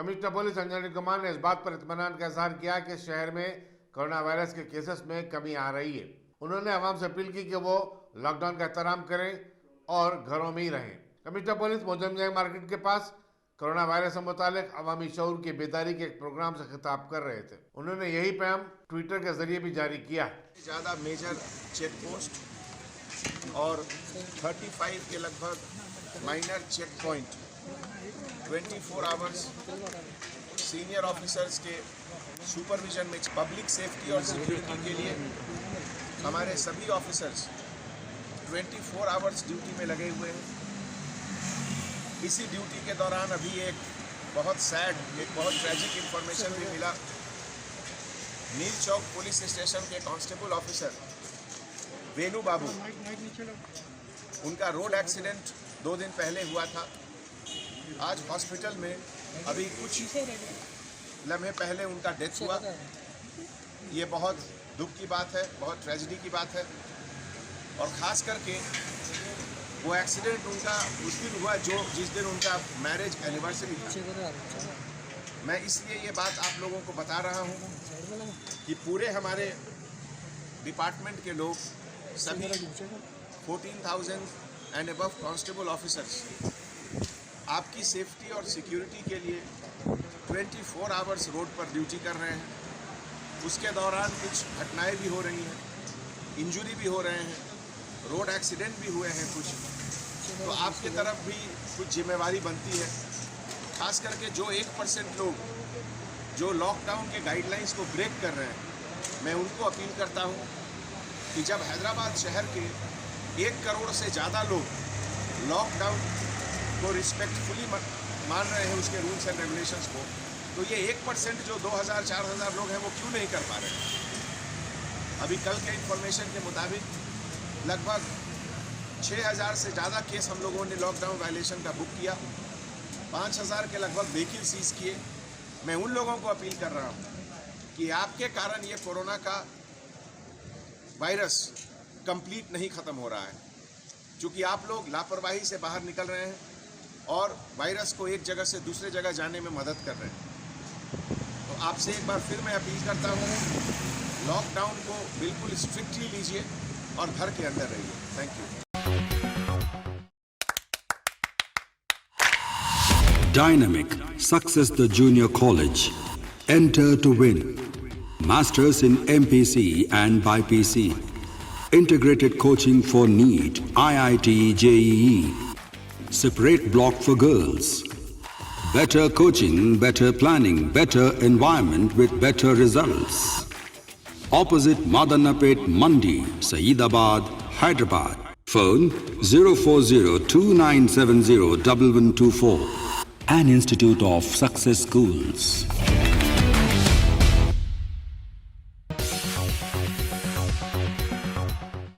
Commissioner police Anjani Kumar ने इस बात पर इत्मीनान का इजहार किया कि शहर में कोरोना वायरस के केसेस में कमी आ रही है। उन्होंने आवाम से अपील की कि वो लॉकडाउन का एहतराम करें और घरों में ही रहें। कमिश्नर पुलिस मोजमजंग मार्केट के पास कोरोना वायरस से मुतालिक अवामी शऊर की बेदारी के एक प्रोग्राम से खिताब कर रहे थे। उन्होंने यही पैगाम ट्विटर के जरिए भी जारी किया। ज़्यादा मेजर चेक पोस्ट और 35 के लगभग minor check point 24 hours senior officers के सुपरविजन में पब्लिक सेफ्टी और सिक्योरिटी के लिए हमारे सभी ऑफिसर्स 24 आवर्स ड्यूटी में लगे हुए हैं। इसी ड्यूटी के दौरान अभी एक बहुत ट्रैजिक इंफॉर्मेशन भी मिला। नील चौक पुलिस स्टेशन के कांस्टेबल ऑफिसर वेणु बाबू, उनका रोड एक्सीडेंट 2 दिन पहले हुआ था। आज हॉस्पिटल में अभी कुछ लम्हे पहले उनका डेथ हुआ। ये बहुत दुख की बात है, बहुत ट्रेजेडी की बात है। और ख़ास करके वो एक्सीडेंट उनका उस दिन हुआ जिस दिन उनका मैरिज एनिवर्सरी था। मैं इसलिए ये बात आप लोगों को बता रहा हूँ कि पूरे हमारे डिपार्टमेंट के लोग सभी 14,000 एंड अबव कांस्टेबल ऑफिसर्स आपकी सेफ्टी और सिक्योरिटी के लिए 24 आवर्स रोड पर ड्यूटी कर रहे हैं। उसके दौरान कुछ घटनाएं भी हो रही हैं, इंजरी भी हो रहे हैं, रोड एक्सीडेंट भी हुए हैं कुछ। तो आपकी तरफ भी कुछ जिम्मेवारी बनती है। खास करके जो 1% लोग जो लॉकडाउन के गाइडलाइंस को ब्रेक कर रहे हैं, मैं उनको अपील करता हूं कि जब हैदराबाद शहर के 1 करोड़ से ज़्यादा लोग लॉकडाउन को रिस्पेक्टफुली मान रहे हैं, उसके रूल्स एंड रेगुलेशंस को, तो ये 1% जो 2,000-4,000 लोग हैं वो क्यों नहीं कर पा रहे हैं। अभी कल के इंफॉर्मेशन के मुताबिक लगभग 6,000 से ज़्यादा केस हम लोगों ने लॉकडाउन वायलेशन का बुक किया। 5,000 के लगभग व्हीकल सीज किए। मैं उन लोगों को अपील कर रहा हूँ कि आपके कारण ये कोरोना का वायरस कंप्लीट नहीं ख़त्म हो रहा है, क्योंकि आप लोग लापरवाही से बाहर निकल रहे हैं और वायरस को एक जगह से दूसरे जगह जाने में मदद कर रहे हैं। तो आपसे एक बार फिर मैं अपील करता हूँ, लॉकडाउन को बिल्कुल स्ट्रिक्टली लीजिए और घर के अंदर रहिए। Thank you. Dynamic Success the Junior College. Enter to win. Masters in MPC and BPC. Integrated coaching for NEET, IIT, JEE. Separate block for girls. Better coaching, better planning, better environment with better results. Opposite Madanapet Mandi, Saeedabad, Hyderabad. Phone 04029701124. An Institute of Success Schools.